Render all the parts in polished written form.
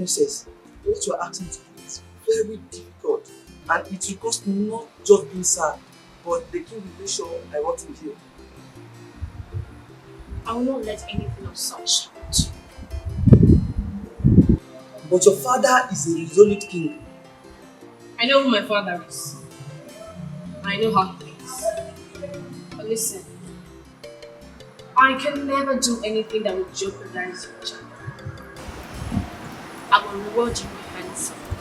princess, what you are asking to do is very difficult. And it will cost not just being sad, but the king will make sure I want him here. I will not let anything of such happen to you. But your father is a resolute king. I know who my father is. I know how he thinks. But listen, I can never do anything that will jeopardize your child. I will reward you handsomely. I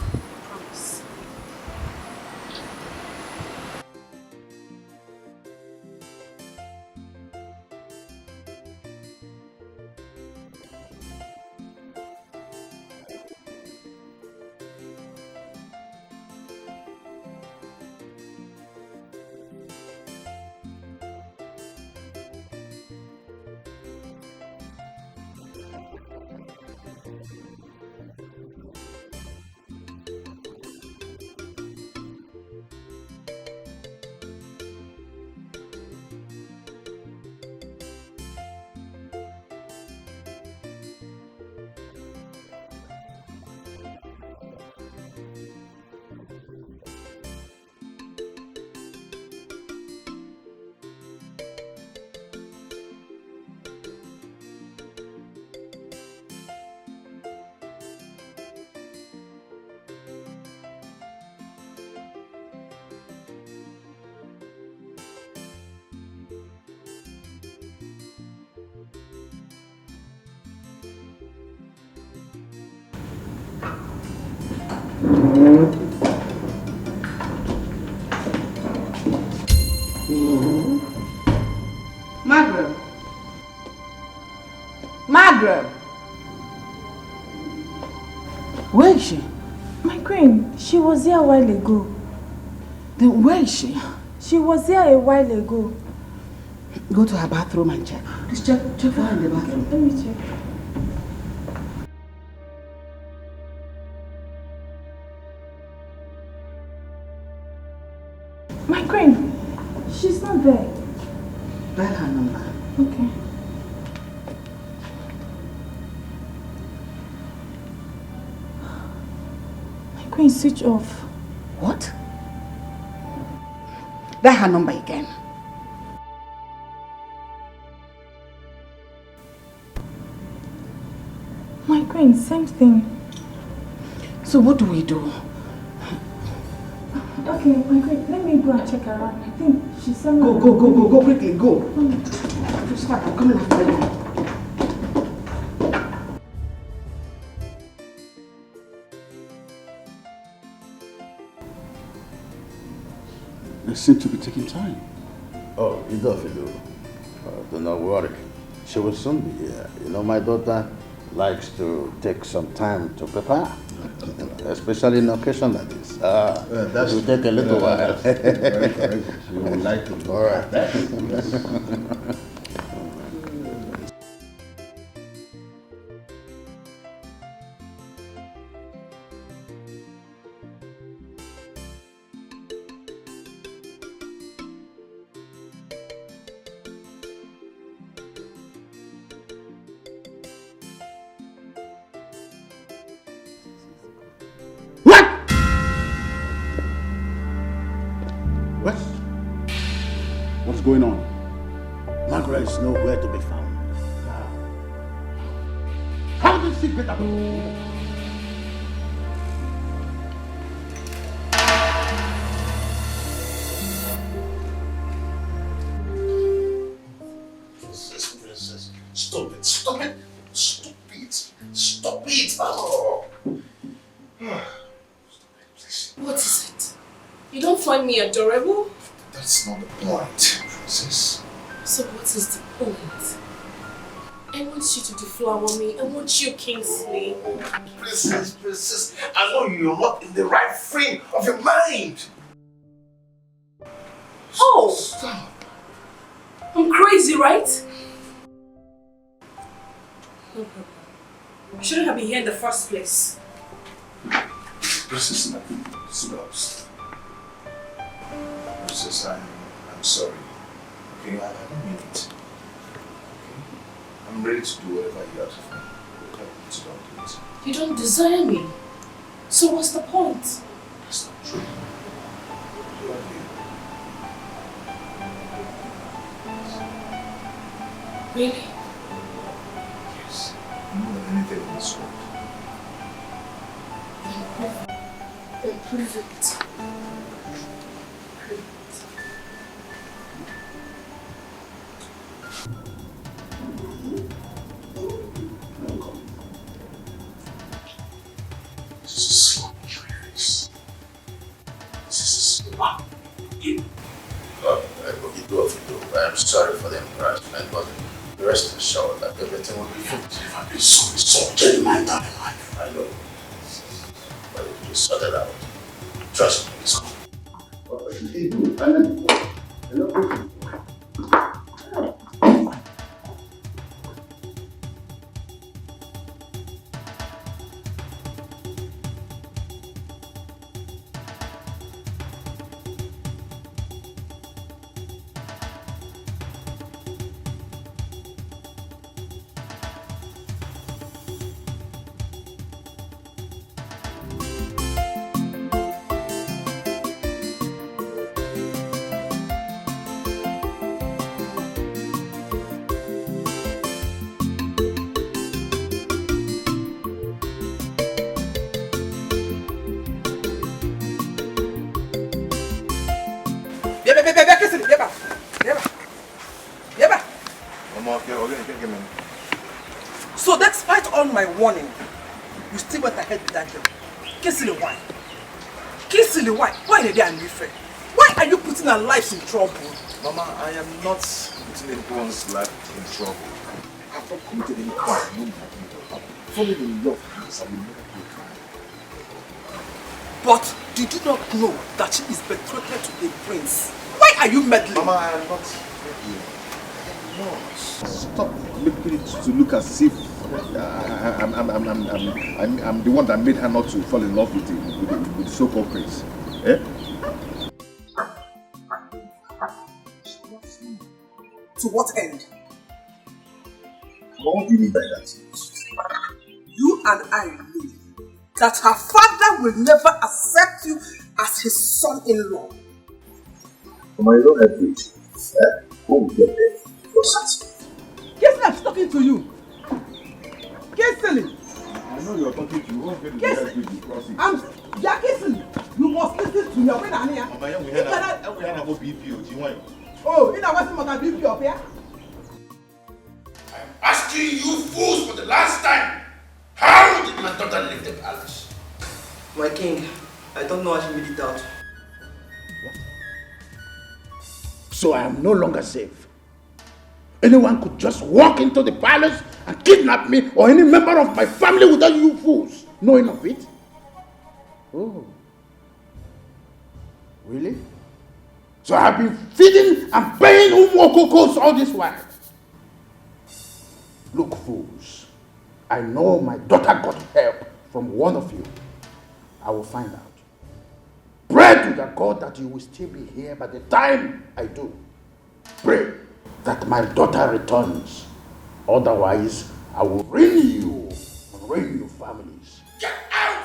promise. Margaret. Margaret. Where is she? My queen, she was here a while ago. Then where is she? She was here a while ago. Go to her bathroom and check. Please check for her in the bathroom. Let me check. My queen, she's not there. Dial her number. Okay. My queen, switch off. What? Dial her number again. My queen, same thing. So what do we do? Okay, my queen, let me go and check around. I think she's somewhere. Go quickly, go. Just start, I'm coming after you. They seem to be taking time. Oh, you don't do not worry. She will soon be here. You know, my daughter likes to take some time to prepare, especially in occasion like this. It will take a little while. Very correct. You would like to do all right. that. What's going on? Margaret is nowhere to be found. How did she get up? Princess, stop it, stop it, stop it, stop it. Oh. What is it? You don't find me adorable? That's not the point, Princess. So what is the point? I want you to deflower me. I want you, Kingsley. Princess, I know you're not in the right frame of your mind. Oh! Stop. I'm crazy, right? No problem. I shouldn't have been here in the first place. Princess, stop. Princess, I'm sorry. Okay, I don't mean it. Okay? I'm ready to do whatever you ask for me. Okay? please don't do it. You don't desire me. So what's the point? That's not true. I love you. Really? Yes. More than anything in this world. Then prove it. This is a slap in your face. This is a slap in. I'm sorry for the embarrassment, but rest assured that everything will be fixed. I've been so in my entire life. I know. But it will be sorted out. Trust me, it's cool. So despite all my warning, you still went ahead with that girl. Kisily, why? Kisily, why? Why did they unfair? Why are you putting our lives in trouble? Mama, I am not putting anyone's life in trouble. I have not committed any crime. Falling in love means I will never be kind. But did you not know that she is betrothed to a prince? Why are you meddling? Mama, I am not meddling. I am not. Stop making it to look as if I'm the one that made her not to fall in love with the so-called prince. Eh? To what end? What do you mean by that? You and I know that her father will never accept you as his son-in-law. Mama, you don't have to. When we get there, process it. Guess I'm talking to you. Kissily. I know you're talking to you. Yeah, Kissily. You must listen to me. When I'm here. Mama, we had a BPO. Do you want? Oh, you know what's my BP up here? I am asking you fools for the last time. How did my daughter leave the palace? My king, I don't know how she made it out. So I am no longer safe. Anyone could just walk into the palace and kidnap me or any member of my family without you fools knowing of it. Oh. Really? So I have been feeding and paying Umokokos all this while. Look, fools. I know my daughter got help from one of you. I will find out. Pray to the God that you will still be here by the time I do. Pray that my daughter returns. Otherwise, I will ruin you and ruin your families. Get out!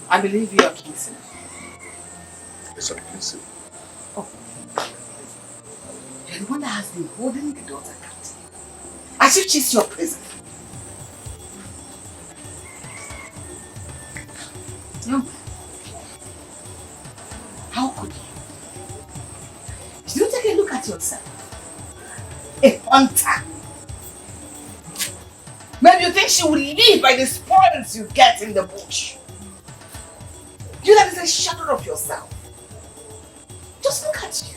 I believe you are Kingston. Yes, I'm Kingston. Oh. You're the one that has been holding the daughter captive. As if she's your prison. Young man, how could you? Did you take a look at yourself? A hunter. Maybe you think she will live by the spoils you get in the bush. You that is a shadow of yourself. Just look at you.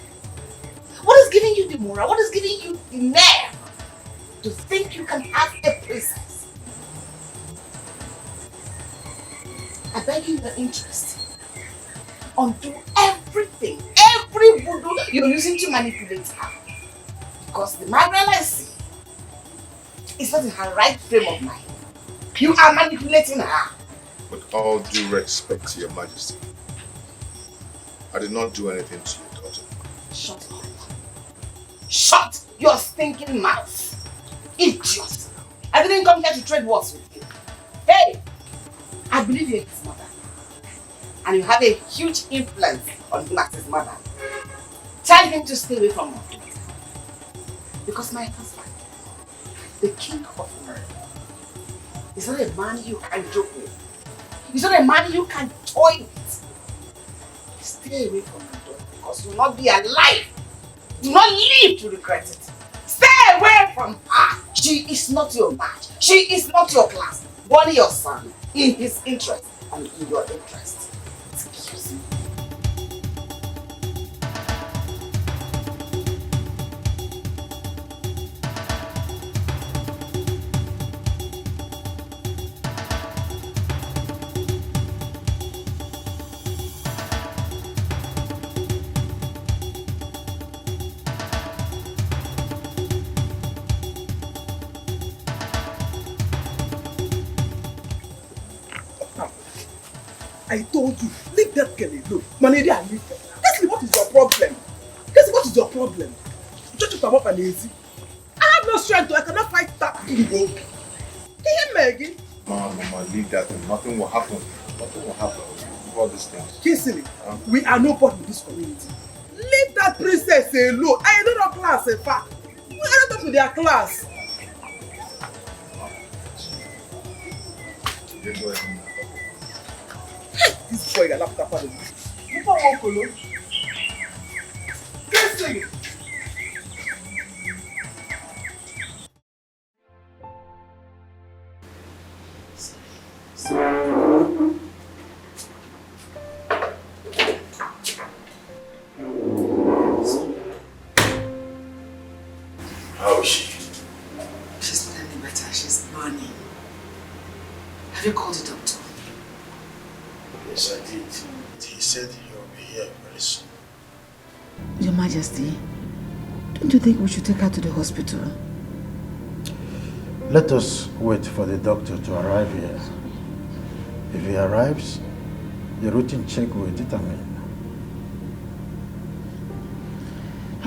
What is giving you the moral? What is giving you the nerve to think you can have a princess? I beg you your interest. Undo everything, every voodoo you're using to manipulate her. Because the Margaret I see is not in her right frame of mind. You are manipulating her. With all due respect to your majesty, I did not do anything to your daughter. Shut up. Shut your stinking mouth. Idiot. I didn't come here to trade words with you. Hey, I believe you're his mother. And you have a huge influence on him as his mother. Tell him to stay away from her. Because my husband, the king of America, is not a man you can joke with. He's not a man you can toy with. Stay away from her daughter because you will not be alive. Do not live to regret it. Stay away from her. She is not your match. She is not your class. Only your son, in his interest and in your interest. Excuse me. I told you, leave that girl alone. Manady and leave her. Guess what is your problem? Guess what is your problem? You just come up and easy. I have no strength, I cannot fight that thing. Can you hear me again? Mama, leave that thing. Nothing will happen. Nothing will happen with all these things. Kingsley, we are nobody in this community. Leave that princess alone. I don't know class, in fact. We are not up to their class. This boy got laptop on him. You don't want to know. Kingsley! How is she? She's not any better. She's burning. Have you called the doctor? Yes, I did. He said he will be here very soon. Your Majesty, don't you think we should take her to the hospital? Let us wait for the doctor to arrive here. If he arrives, the routine check will determine.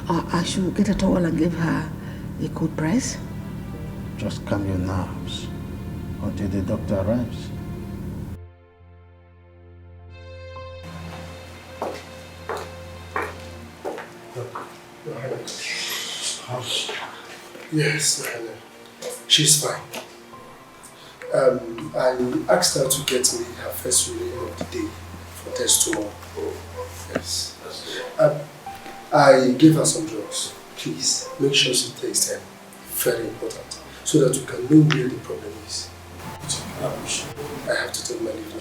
I should get a towel and give her a cold press? Just calm your nerves until the doctor arrives. Yes, she's fine. I asked her to get me her first urine of the day for test tomorrow. Yes. I gave her some drugs. Please, make sure she takes them. Very important. So that we can know where the problem is. I have to take my leave.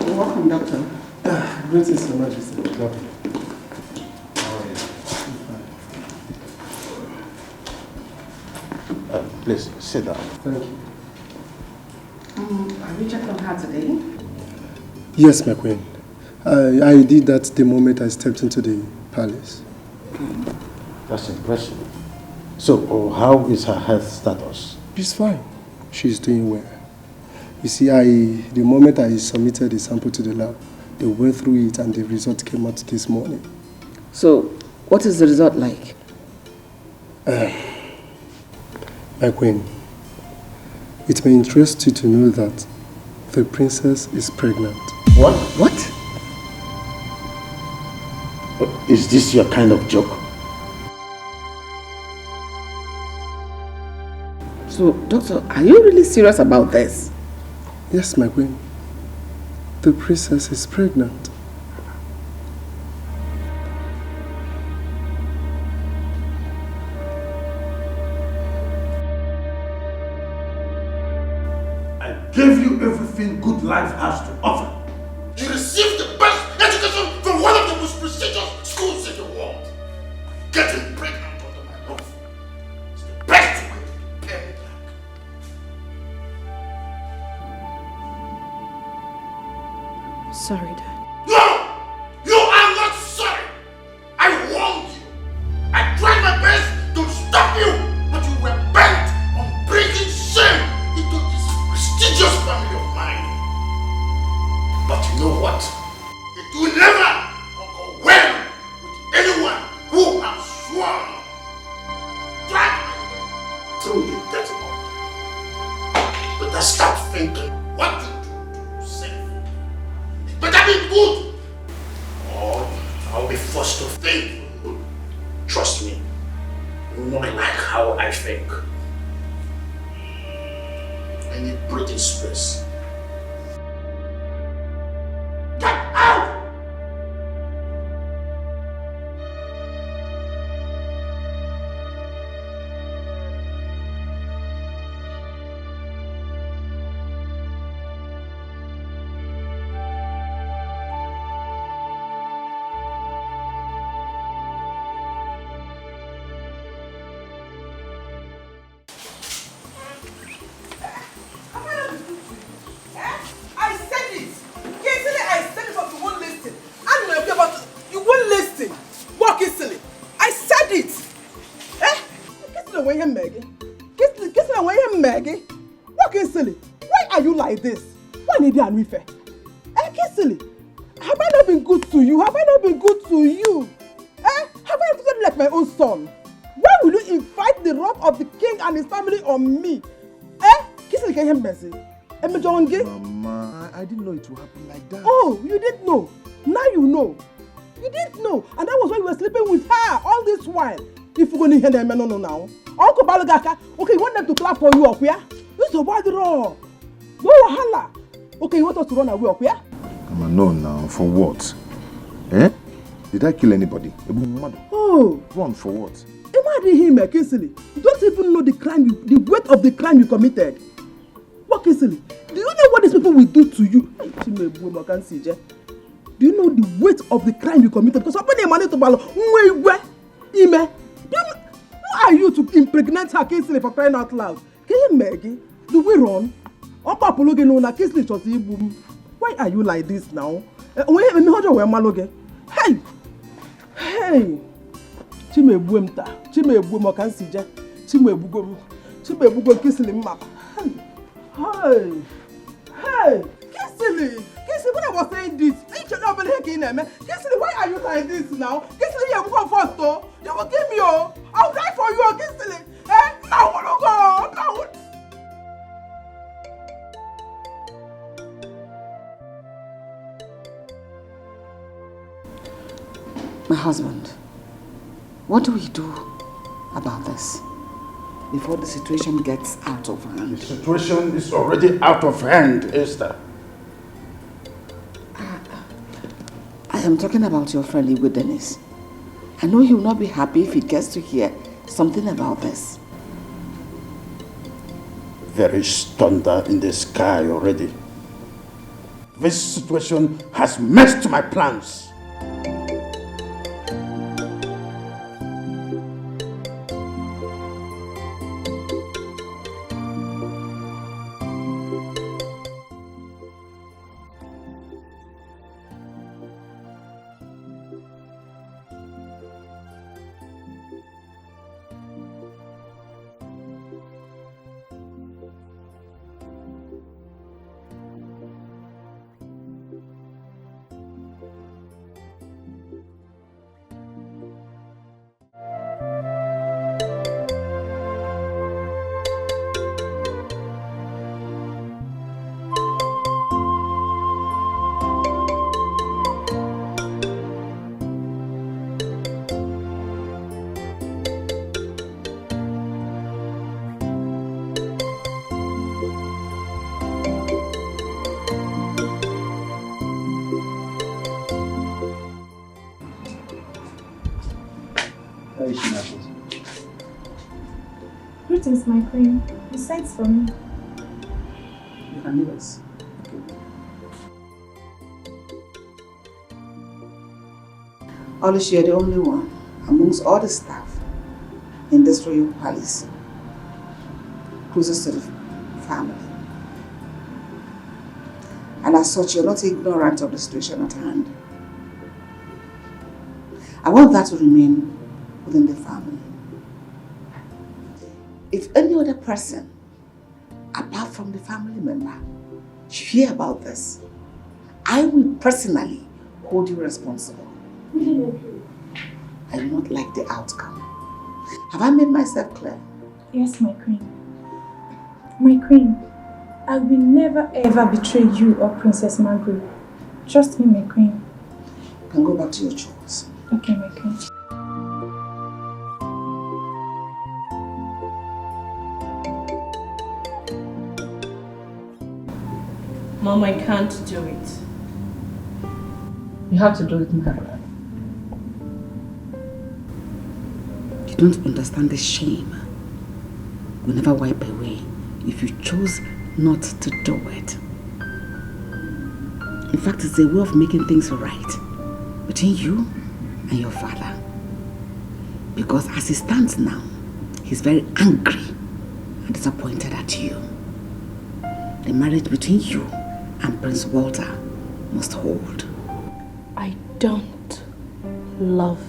Welcome, Doctor. Greetings, Your Majesty. Doctor. Please, sit down. Thank you. Have you checked on her today? Yes, my queen. I did that the moment I stepped into the palace. That's impressive. So, how is her health status? She's fine. She's doing well. You see, the moment I submitted the sample to the lab, they went through it and the result came out this morning. So, What is the result like? My queen, it may interest you to know that the princess is pregnant. What? What? Is this your kind of joke? So, doctor, are you really serious about this? Yes, my queen. The princess is pregnant. I gave you everything good life has to offer. You received the best education from one of the most prestigious schools in the world. Getting pregnant under my roof is the best way to pay me back. Sorry, Dad. No! You are not sorry! I warned you! I tried my best to stop you, but you were bent on bringing shame into this prestigious family of mine. But you know what? It will never go well with anyone who has sworn. Drag my way through the dirty mud. But I start thinking what to do to yourself. Better be good, or I'll be forced to think. Trust me, you know I like how I think. I need breathing space. Get out! I said it. Yesterday I said it, but you won't listen. I don't know about you won't listen. Walk easily. I said it. Kiss the way him Maggie. Kiss the way him Maggie. Walk easily. Why are you like this? Why need you and Rife? Kissily. Have I not been good to you? Have I not been good to you? Have I not treated you like my own son? Why will you invite the wrath of the king and his family on me? Kissily can you messy? Mama, I didn't know it would happen like that. Oh, you didn't know. Now you know. You didn't know. And that was why you were sleeping with her all this while. If you're going to hear them, no now. Uncle Balagaka, okay, you want them to clap for you up here? This is a bad roll. No wahala. Okay, you want us to run away up here? Mama, no now. For what? Eh? Did I kill anybody? Oh. Run for what? Imagine him, Kinsley. You don't even know the crime, the weight of the crime you committed. What, Kinsley? Do you know what these people will do to you? Do you know the weight of the crime you committed? Because somebody money to balo. Who are you to impregnate her, Kinsley, for crying out loud? Can you Maggie? Do we run? Why are you like this now? Hey! Hey! Chimebuem okansije. Chimebugo Kinsley map. Hey! Hey! Kinsley! When I was saying this, Kinsley, why are you like this now? Kinsley, you go first, though. You will give me, I'll die for you, Kinsley. Now, go. Now. My husband, what do we do about this before the situation gets out of hand? The situation is already out of hand, Esther. I am talking about your friend with Dennis. I know he will not be happy if he gets to hear something about this. There is thunder in the sky already. This situation has messed my plans. Greetings, my queen. You sent for me. You can leave us. Only you're the only one amongst all the staff in this royal palace closest to the family. And as such, you're not ignorant of the situation at hand. I want that to remain within the family. If any other person, apart from the family member, should hear about this, I will personally hold you responsible. I do not like the outcome. Have I made myself clear? Yes, my queen. My queen, I will never ever betray you or Princess Margaret. Trust me, my queen. You can go back to your chores. Okay, my queen. Mom, I can't do it. You have to do it, Margaret. You don't understand the shame will never wipe away if you chose not to do it. In fact, it's a way of making things right between you and your father. Because as he stands now, he's very angry and disappointed at you. The marriage between you and Prince Walter must hold. I don't love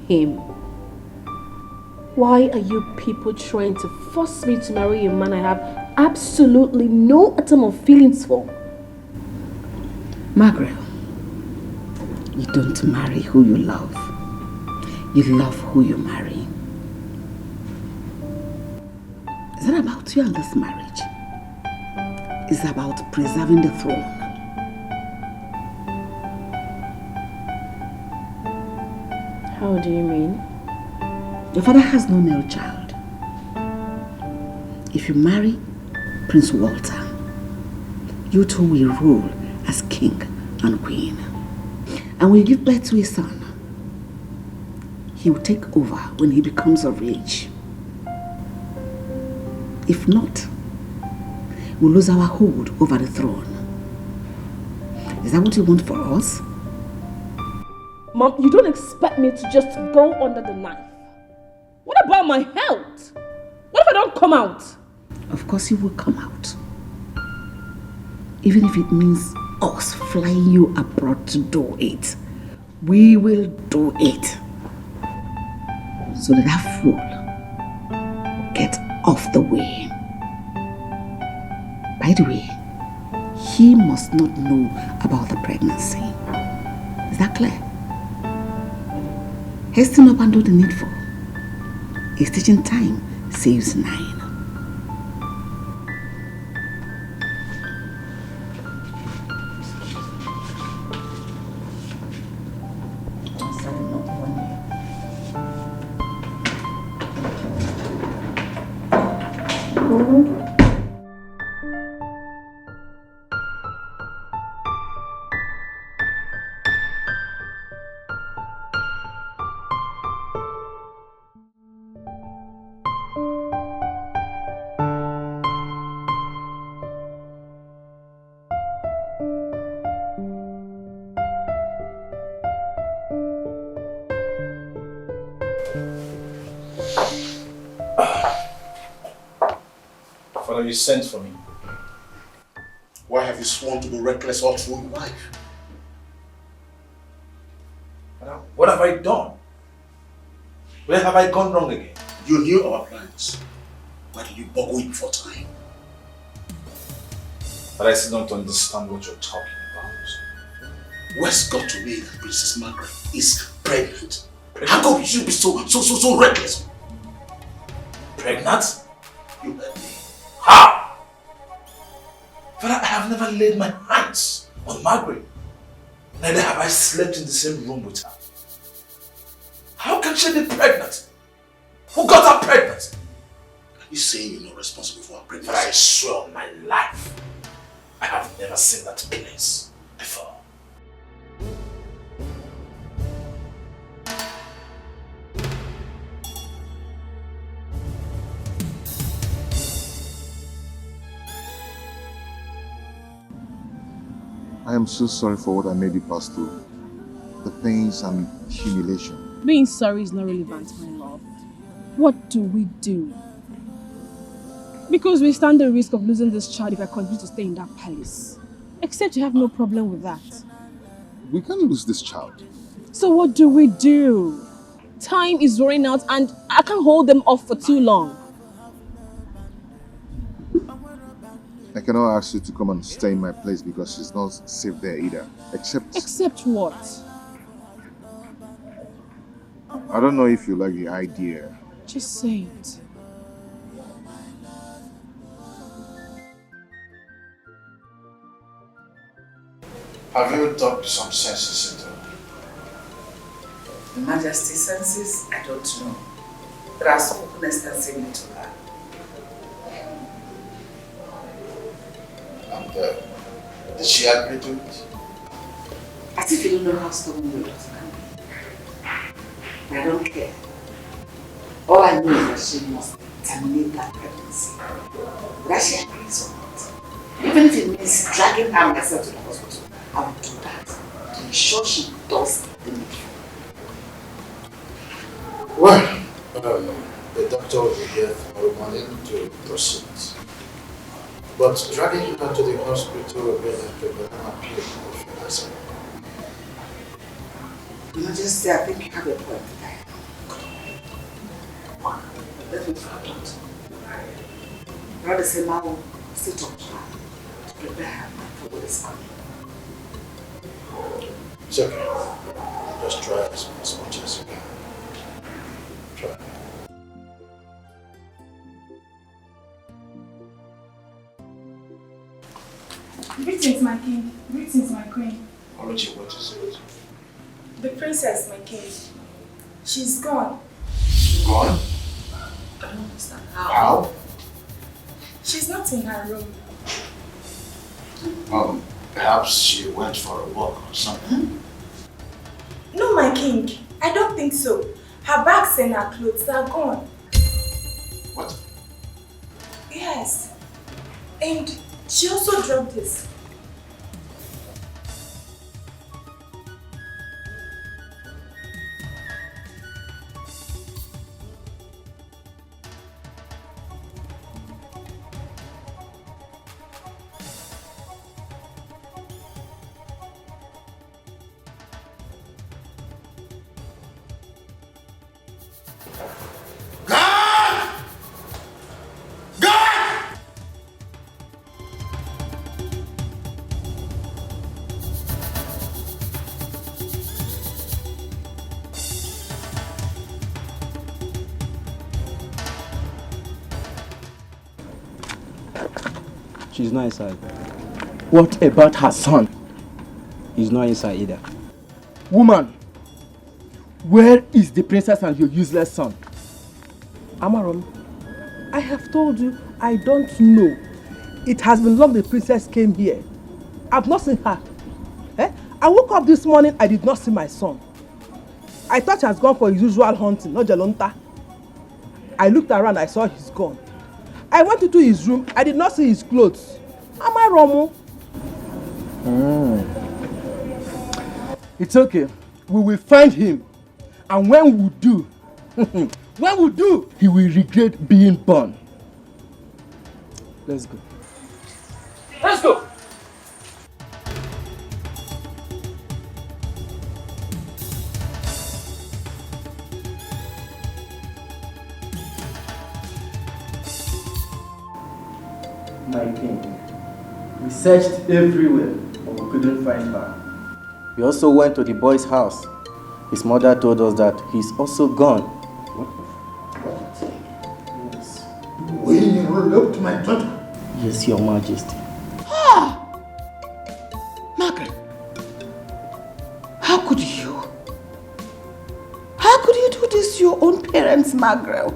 him. Why are you people trying to force me to marry a man I have absolutely no atom of feelings for? Margaret, you don't marry who you love. You love who you marry. It's not about you and this marriage. It's about preserving the throne. How do you mean? Your father has no male child. If you marry Prince Walter, you two will rule as king and queen. And when you give birth to a son, he will take over when he becomes of age. If not, we'll lose our hold over the throne. Is that what you want for us? Mom, you don't expect me to just go under the knife. What about my health? What if I don't come out? Of course you will come out. Even if it means us flying you abroad to do it. We will do it. So that fool get off the way. By the way, he must not know about the pregnancy. Is that clear? Hasten up and do the needful. A stitching time saves 9. Father, you sent for me. Why have you sworn to be reckless all through your life? Father, what have I done? Where have I gone wrong again? You knew our plans. Why did you boggle it before time? But I still don't understand what you're talking about. Words got to me that Princess Margaret is pregnant. How come you should be so reckless? Pregnant? You heard me. How? Father, I have never laid my hands on Margaret. Neither have I slept in the same room with her. How can she be pregnant? Who got her pregnant? Are you saying you're not responsible for her pregnancy? But I swear on my life, I have never seen that place before. I am so sorry for what I made you pass through. The pains and humiliation. Being sorry is not relevant, my love. What do we do? Because we stand the risk of losing this child if I continue to stay in that palace. Except you have no problem with that. We can't lose this child. So what do we do? Time is running out and I can't hold them off for too long. I cannot ask you to come and stay in my place because she's not safe there either. Except what? I don't know if you like the idea. Just say it. Have you talked some senses into her? Your Majesty senses, I don't know. But I've spoken extensively to her. And did she agree to it? As if you don't know how stubborn your daughter can be. I don't care. All I know is that she must terminate that pregnancy. Whether she agrees or not. Even if it means dragging her myself to the hospital, I will do that to ensure she does the needful. Well, the doctor will be here tomorrow morning to proceed. But dragging her to the hospital will be like a banana peel if you ask me. Majesty, I think you have a point there. Let me find out. Rather say now, still talk to her to prepare her for what is coming. It's okay. Just try as much as you can. Try. Greetings, my king. Greetings, my queen. Luchy, what is it? The princess, my king. She's gone. Gone? I don't understand. How? She's not in her room. Perhaps she went for a walk or something. No, my king. I don't think so. Her bags and her clothes are gone. What? Yes. And she also dropped this. She's not inside. What about her son? He's not inside either. Woman, where is the princess and your useless son? Amarom, I have told you I don't know. It has been long the princess came here. I've not seen her. I woke up this morning, I did not see my son. I thought he has gone for his usual hunting, not Jalonta. I looked around, I saw he's gone. I went into his room, I did not see his clothes. Am I wrong? It's okay. We will find him. And when we do, he will regret being born. Let's go. Let's go! My king, we searched everywhere, but we couldn't find her. We also went to the boy's house. His mother told us that he's also gone. Yes. We eloped my daughter. Yes, Your Majesty. Margaret, how could you? How could you do this to your own parents, Margaret?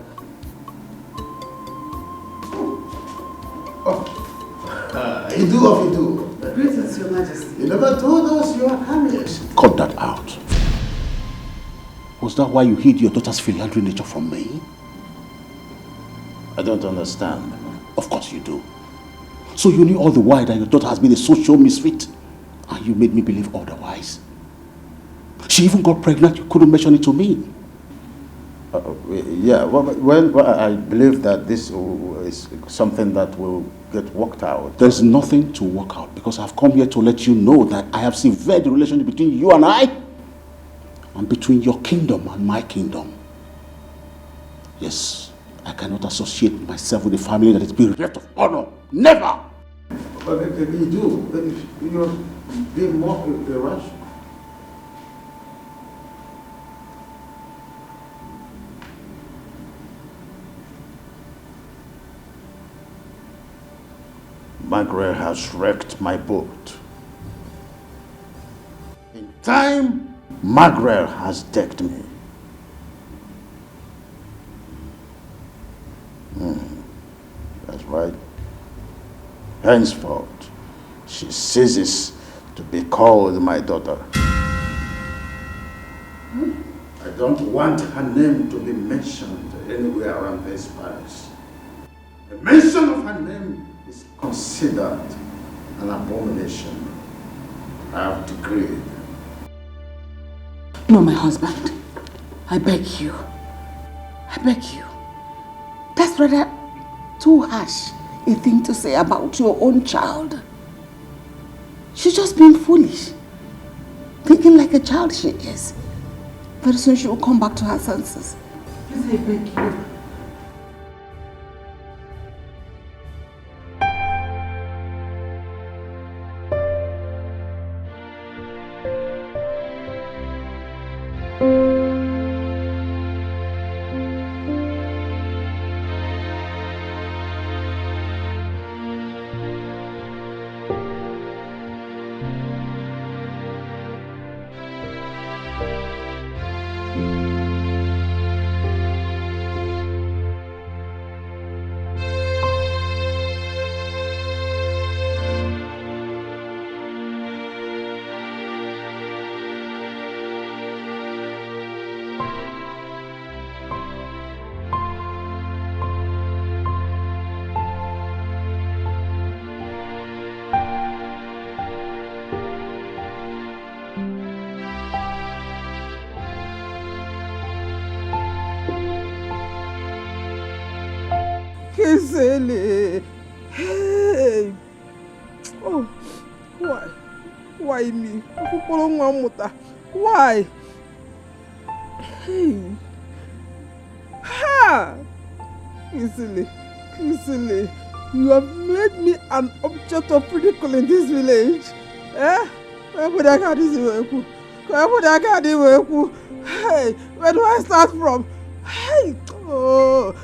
You do or you do. Greetings, Your Majesty. You never told us you are coming. Cut that out. Was that why you hid your daughter's philandry nature from me? I don't understand. Of course you do. So you knew all the while that your daughter has been a social misfit And you made me believe otherwise. She even got pregnant, you couldn't mention it to me. Yeah, well, I believe that this is something that will get worked out. There's nothing to work out because I've come here to let you know that I have severed the relationship between you and I and between your kingdom and my kingdom. Yes, I cannot associate myself with a family that is bereft of honor. Never! But maybe you do. But you're being more irrational. Margaret has wrecked my boat. In time, Margaret has decked me. That's right. Henceforth, she ceases to be called my daughter. I don't want her name to be mentioned anywhere around this palace. The mention of her name is considered an abomination. I have decreed. No, my husband. I beg you. I beg you. That's rather too harsh a thing to say about your own child. She's just being foolish. Thinking like a child she is. Very soon she will come back to her senses. Please, I beg you. Kisele. Hey. Oh, why? Why me? Why? Hey. Ha! Kisele. Kisele. You have made me an object of ridicule in this village. Eh? Where would I get this work? Where would I get this work? Hey, where do I start from? Hey! Oh.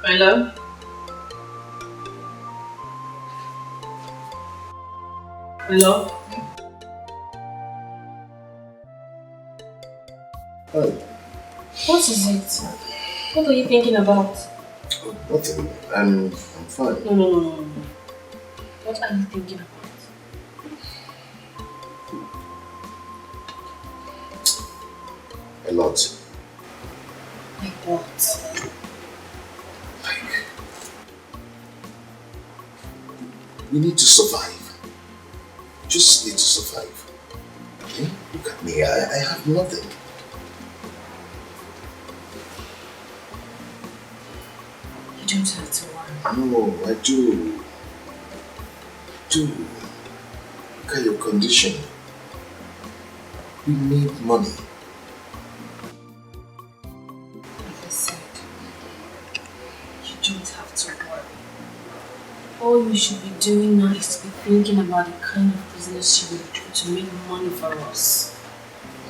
Hello? Hello? Hi. What is it? What are you thinking about? Oh, nothing. I'm fine. No. What are you thinking about? A lot. Like what? We need to survive. We just need to survive. Okay? Look at me. I have nothing. You don't have to worry. No, I do. Look at your condition. We need money. Like I said, you don't have to worry. All you should be doing now is to be thinking about the kind of business you will do to make money for us.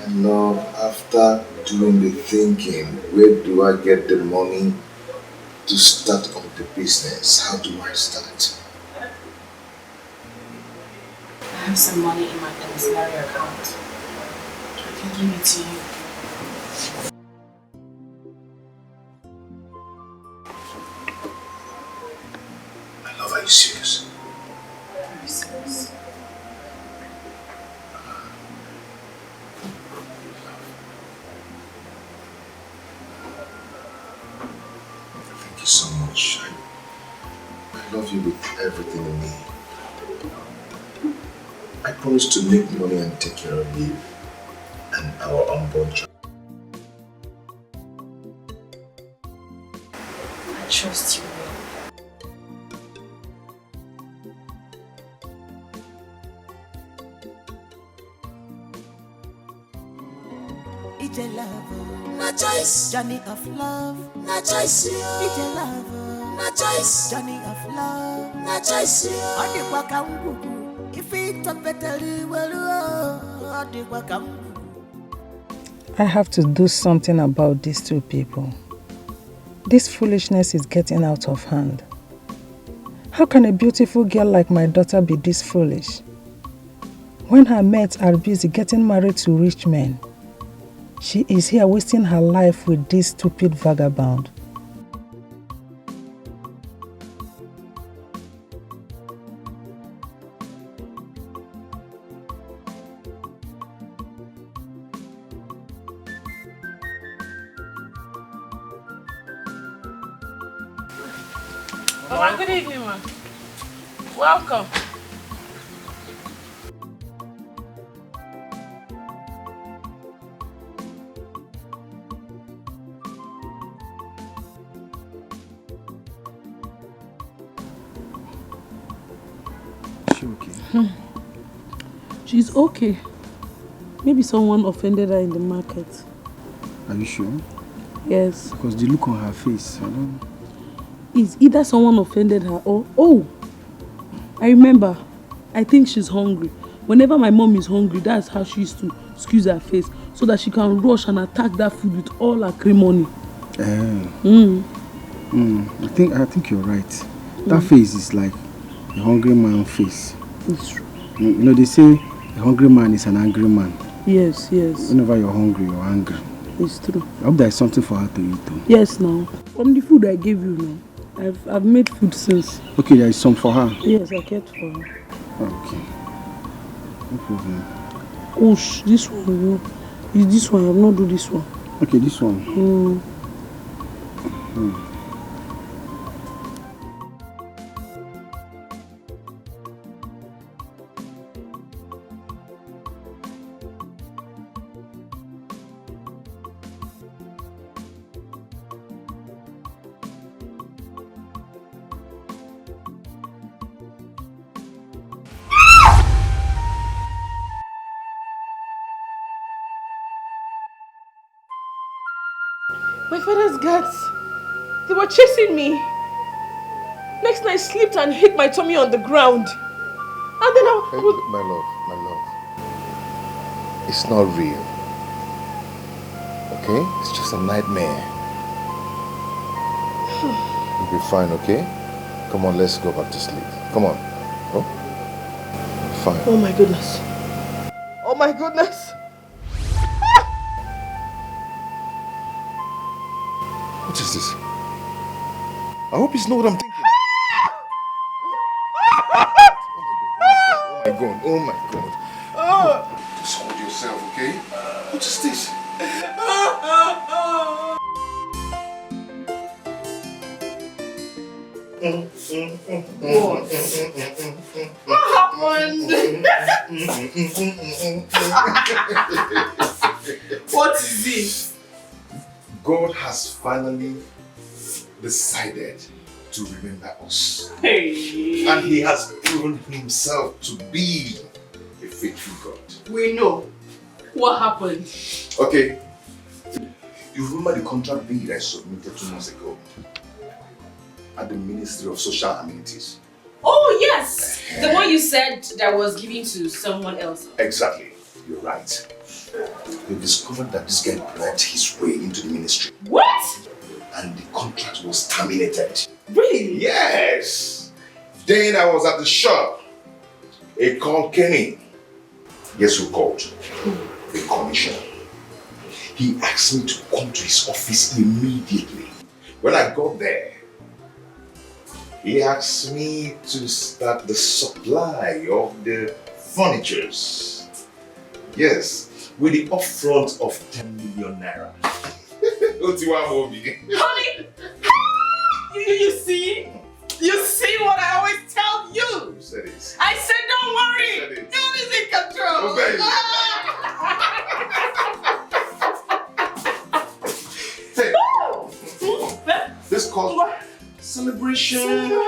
And now, after doing the thinking, where do I get the money to start up the business? How do I start? I have some money in my commissary account. I can give it to you. you so much. I love you with everything in me. I promise to make money and take care of you and our unborn child. I trust you. It's a love, no choice. Journey of love, no choice. It's a love, no choice. Journey of love, no choice. Odi kwa kambugu, if it's a better odi kwa kambugu. I have to do something about these two people. This foolishness is getting out of hand. How can a beautiful girl like my daughter be this foolish? When her mates are busy getting married to rich men, she is here wasting her life with this stupid vagabond. Good evening, ma. Welcome. She's okay. Maybe someone offended her in the market. Are you sure? Yes. Because the look on her face, I don't... It's either someone offended her or... Oh! I remember. I think she's hungry. Whenever my mom is hungry, that's how she used to squeeze her face so that she can rush and attack that food with all her acrimony. I think you're right. That face is like a hungry man's face. It's true. You know, they say a hungry man is an angry man. Yes, yes. Whenever you're hungry, you're angry. It's true. I hope there's something for her to eat though. Yes, now. From the food I gave you now. I've made food since. Okay, there is some for her. Yes, I kept for her. Okay. No problem. Oh, this one, no. Is this one? I have not do this one. Okay, this one. My father's guards, they were chasing me. Next night I slept and hit my tummy on the ground. And then Hey, my love. It's not real. Okay? It's just a nightmare. You'll be fine, okay? Come on, let's go back to sleep. Come on. Oh? Fine. Oh my goodness. Oh my goodness. What is this? I hope it's not what I'm thinking. Oh my god. Just hold yourself, okay? What is this? What happened? What is it? God has finally decided to remember us. Hey. And he has proven himself to be a faithful God. We know. What happened? Okay. You remember the contract bid I submitted 2 months ago at the Ministry of Social Amenities? Oh yes! The one you said that was given to someone else. Exactly. You're right. We discovered that this guy brought his way into the ministry. What? And the contract was terminated. Really? Yes! Then I was at the shop. A call came in. Guess who called? The commissioner. He asked me to come to his office immediately. When I got there, he asked me to start the supply of the furnitures. Yes, with the upfront of 10 million naira. Honey! You You see? You see what I always tell you? You said it. I said don't worry. You said it. God is in control. Oh, baby. Hey. This calls celebration. Celebrate.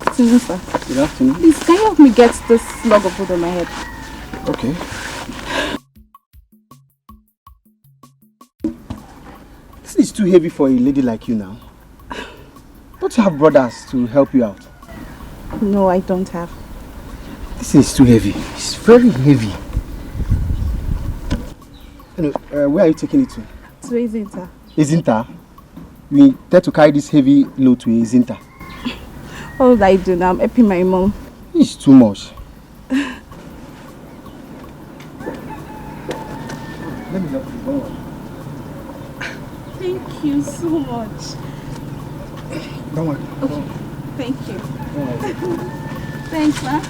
Afternoon, sir. Good afternoon. Please, can you help me get this log of food on my head? Okay. This is too heavy for a lady like you now. Don't you have brothers to help you out? No, I don't have. This is too heavy. It's very heavy. Anyway, where are you taking it to? To Izinta. Izinta? You intend to carry this heavy load to Izinta? What would I do now? I'm helping my mom. It's too much. Let me help you. Don't worry. Thank you so much. Don't worry. Okay. Thank you. Don't worry. Thanks, ma.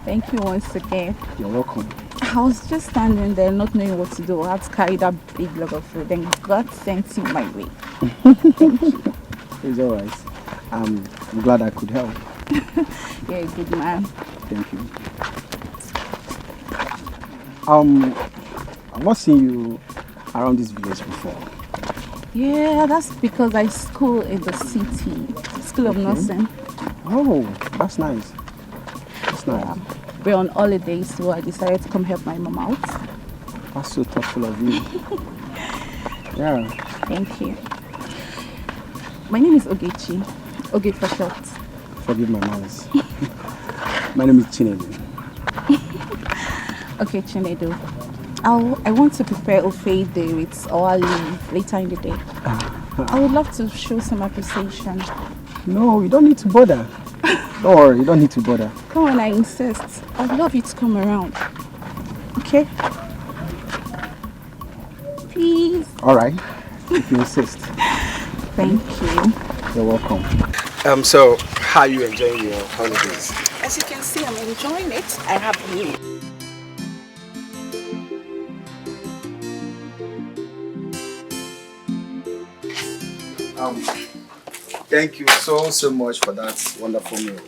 Thank you once again. You're welcome. I was just standing there not knowing what to do. I had to carry that big log of food. Then God sent you my way. Thank you. It's alright. I'm glad I could help. You're a good man. Thank you. I've not seen you around this village before. Yeah, that's because I school in the city. School of Nursing. Oh, that's nice. That's nice. Yeah. We're on holidays, so I decided to come help my mom out. That's so thoughtful of you. Yeah. Thank you. My name is Ogechi. Oge for short. Forgive my manners. My name is Chinedu. Okay, Chinedu. I want to prepare Ofe Day with our leave later in the day. I would love to show some appreciation. No, you don't need to bother. Don't worry, you don't need to bother. Come on, I insist. I'd love you to come around. Okay? Please. Alright, if you insist. Thank you. You're welcome. So, how are you enjoying your holidays? As you can see, I'm enjoying it. I have you. Thank you so much for that wonderful meal.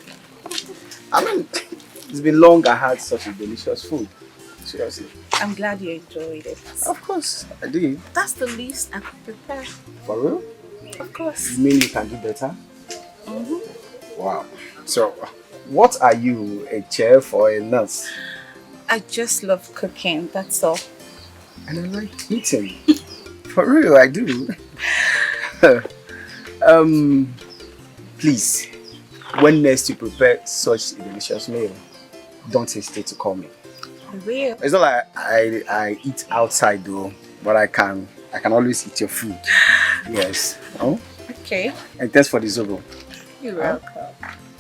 I mean, it's been long I had such a delicious food. Seriously. I'm glad you enjoyed it. Of course, I did. That's the least I could prepare. For real? Of course. You mean you can do better? Mm-hmm. Wow. So, what are you, a chef or a nurse? I just love cooking, that's all. And I like eating. For real, I do. Please, when next you prepare such a delicious meal, don't hesitate to call me. I will. It's not like I eat outside though, but I can always eat your food. Yes. Oh? Okay. And thanks for the zobo. You're welcome.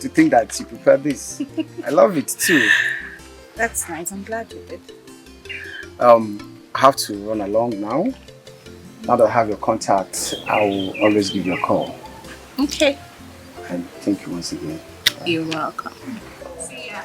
To think that you prepared this. I love it too. That's nice. I'm glad you did. I have to run along now. Now that I have your contact, I will always give you a call. Okay. And thank you once again. You're welcome. See ya.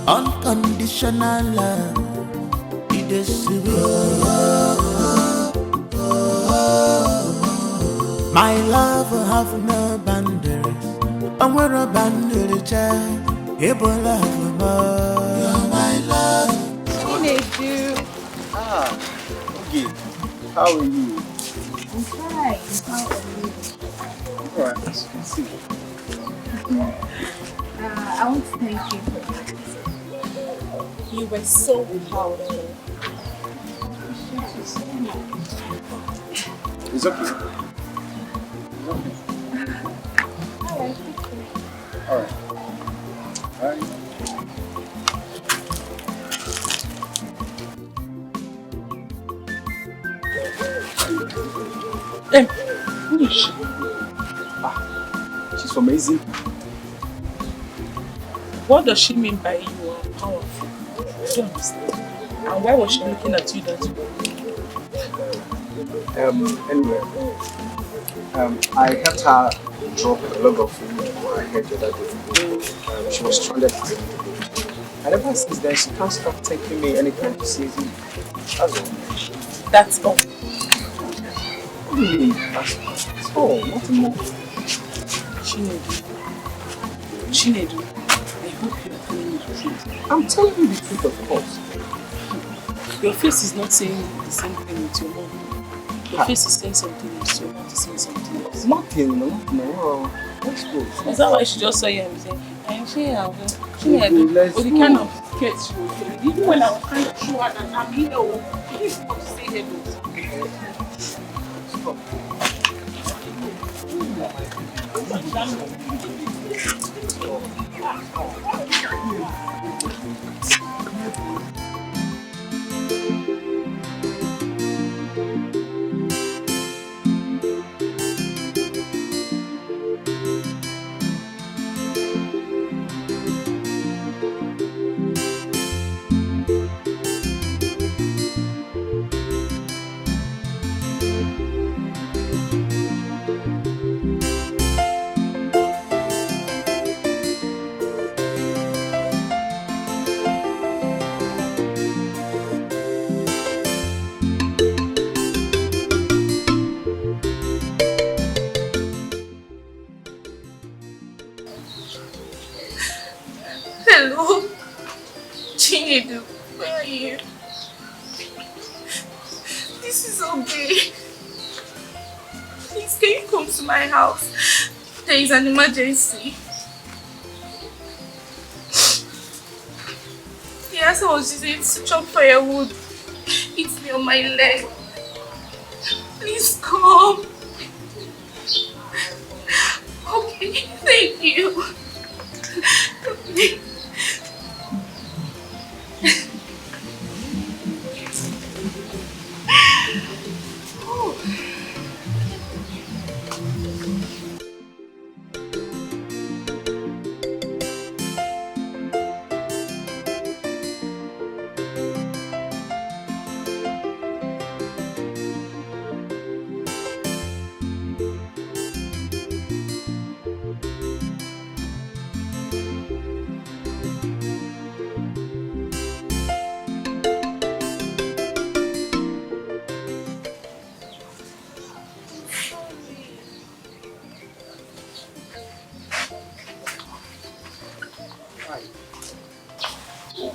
Unconditional love, it is sweet. My love have no boundaries, and we're a boundary child. Ebola, you're my love. Chinedu. Ah, okay. How are you? I'm fine. How are you? Alright, as you can see. I want to thank you for that. You were so powerful. Thank you so much. It's okay. It's okay. Alright, take care. Alright. Bye. Hey, who is she? Ah, she's from Amazing. What does she mean by you are powerful? I don't understand. And why was she looking at you that way? Anyway, I helped her drop a log of wood on her head the other day. She was stranded at home. And ever since then, she can't stop thanking me anytime she sees me. That's all. That's all. What do you mean? That's all. Nothing more. Chinedu, I hope you are telling me the truth. I'm telling you the truth, of course. Your face is not saying the same thing with your mom. Your face is saying something else, your mouth is saying something else. Nothing, no. Let's go. Is that why she just saw you and saying, I'm Chinedu, Let's or the go. kind of sketch she was doing. Even when I was trying to show her that I'm here, please stop to say hello. Stop. Hello? Chinedu, where are you? This is okay. Please, can you come to my house? There is an emergency. Yes, I was using it to chop firewood. It's me on my leg. Please come. Okay, thank you. Okay.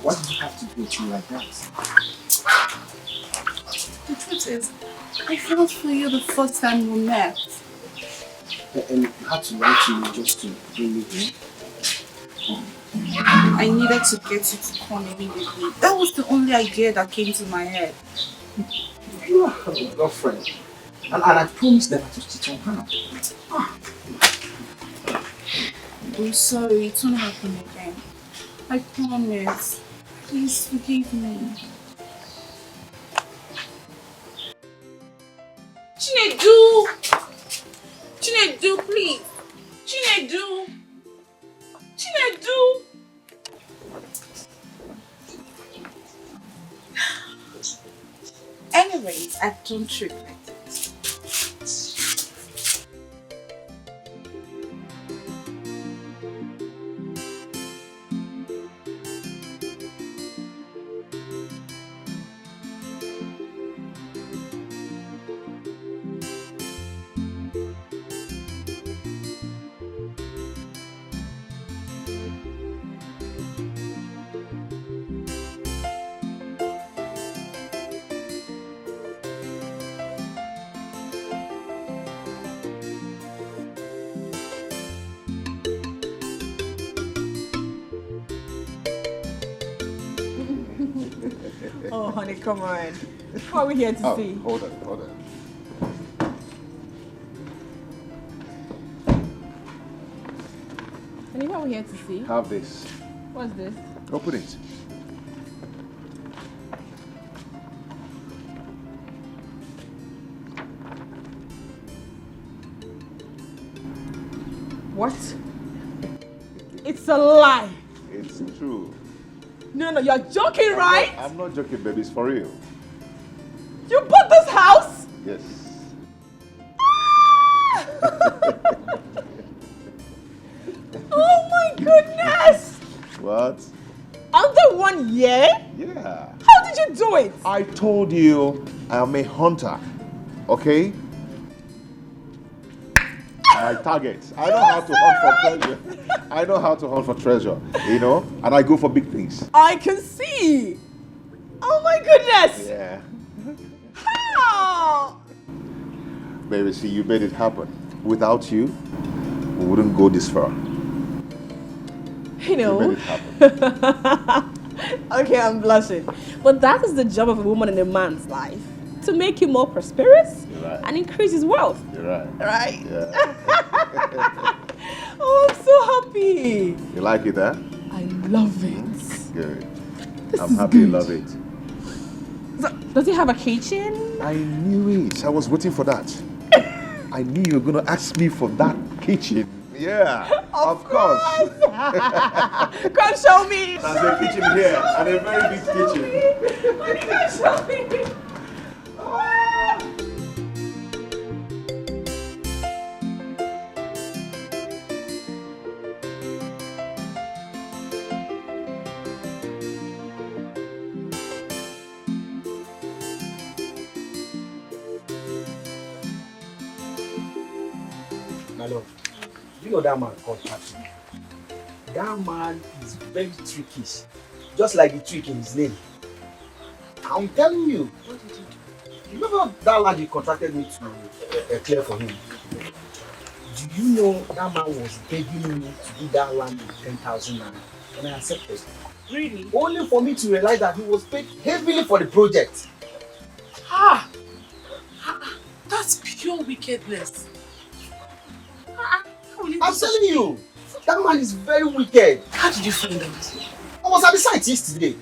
Why did you have to go through like that? The truth is, I felt for you the first time we met. And you had to lie to me just to bring me here? I needed to get you to come immediately. That was the only idea that came to my head. You are a girlfriend. And I promised never to cheat on her. I'm sorry, it won't happen again. I promise. Please forgive me. Chinedu! Chinedu, please! Chinedu! Chinedu! Anyways, I don't trick like that. honey, come on. What are we here to see? Hold on. Honey, what are we here to see? Have this. What's this? Open it. What? It's a lie. It's true. No, you're joking, right? I'm not joking, baby. It's for real. You bought this house? Yes. Oh my goodness! What? Under 1 year? Yeah. How did you do it? I told you I'm a hunter. Okay? My target. I know how to hunt for treasure. I know how to hunt for treasure, you know? And I go for big things. I can see. Oh my goodness. Yeah. How? Baby, see, you made it happen. Without you, we wouldn't go this far. You know. You made it happen. Okay, I'm blushing. But that is the job of a woman in a man's life. To make him more prosperous and increase his wealth. You're right. Right? Yeah. Oh, I'm so happy. You like it, huh? I love it. Good. This I'm is happy you good. love it. Does he have a kitchen? I knew it. I was waiting for that. I knew you were going to ask me for that kitchen. Yeah, of course. Come show me. There's a kitchen here and a very big kitchen. Come show me. My love, you know that man called Patrick? That man is very trickish, just like the trick in his name. I'm telling you. What did you do? Remember that land you contracted me to clear for him? Do you know that man was begging me to do that land with 10,000 naira, and I accepted. Really? Only for me to realize that he was paid heavily for the project. That's pure wickedness. I'm telling you, that man is very wicked. How did you find out? I was at the site yesterday,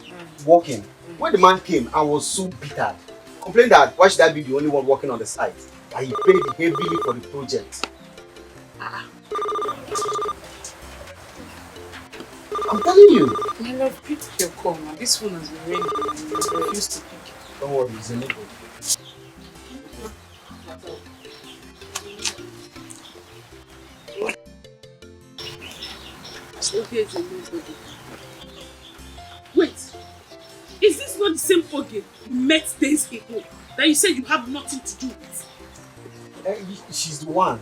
walking. When the man came, I was so bitter. Complained that why should I be the only one working on the site? That he paid heavily for the project. I'm telling you. My love, pick your call now. This phone has been ringing and you refuse to pick it. Don't worry, it's a neighbor. So here's a nobody. Wait, is this not the same Oge you met days ago that you said you have nothing to do with? She's the one.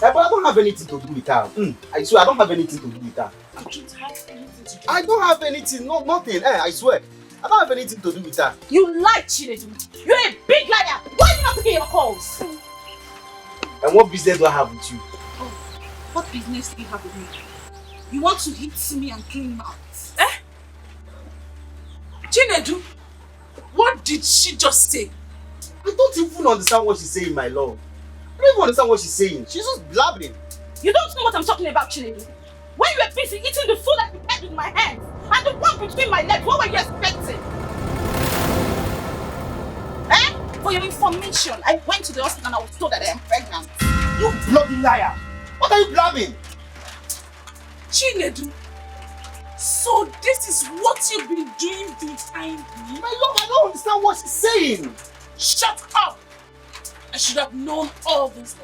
But I don't have anything to do with her. I swear, I don't have anything to do with her. You don't have anything to do with I don't have anything, nothing. I swear. I don't have anything to do with her. You lie, Chinedu. You're a big liar. Why are you not picking your calls? And what business do I have with you? Oh, what business do you have with me? You want to hit me and clean mouth? Eh? Chinedu, what did she just say? I don't even understand what she's saying, my love. I don't even understand what she's saying. She's just blabbering. You don't know what I'm talking about, Chinedu. When you were busy eating the food I prepared with my hands and the one between my legs, what were you expecting? Eh? For your information, I went to the hospital and I was told that I am pregnant. You bloody liar! What are you blabbing? Chinedu, so this is what you've been doing behind me? My love, I don't understand what she's saying. Shut up! I should have known all this.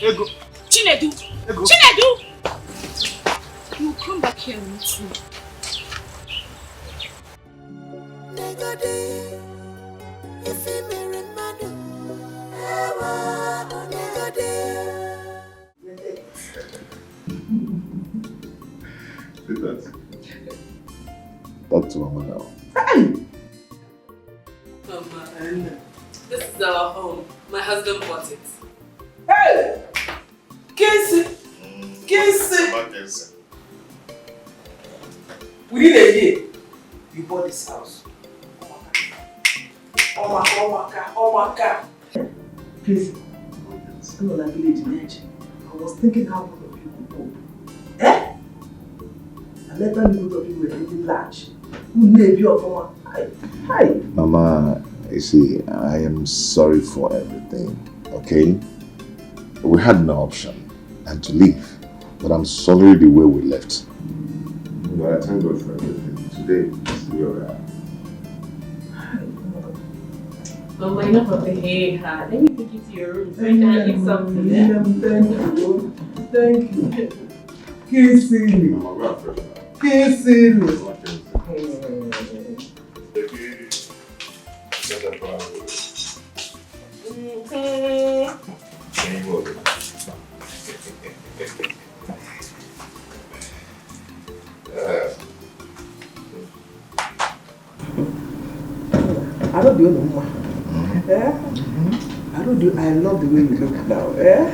Ego. Chinedu! Ego. Chinedu! You come back here and meet me. Talk to Mama now. Mama, this is our home. My husband bought it. Hey! Casey! Casey! Within a year, you bought this house. Omaka. Please, still on a village in Edge. I was thinking how both of you could cope. Eh? And later both of you were living large. Who may be your mama? Hi. Mama, you see, I am sorry for everything, okay? We had no option and to leave, but I'm sorry the way we left. But I thank God for everything. Today, we are alright. Mama, enough of the hey ha. Let me take you to your room so you can eat something. Thank you. Kissing me. Kissing me. I don't do no more. Yeah? I love the way you look now. Yeah?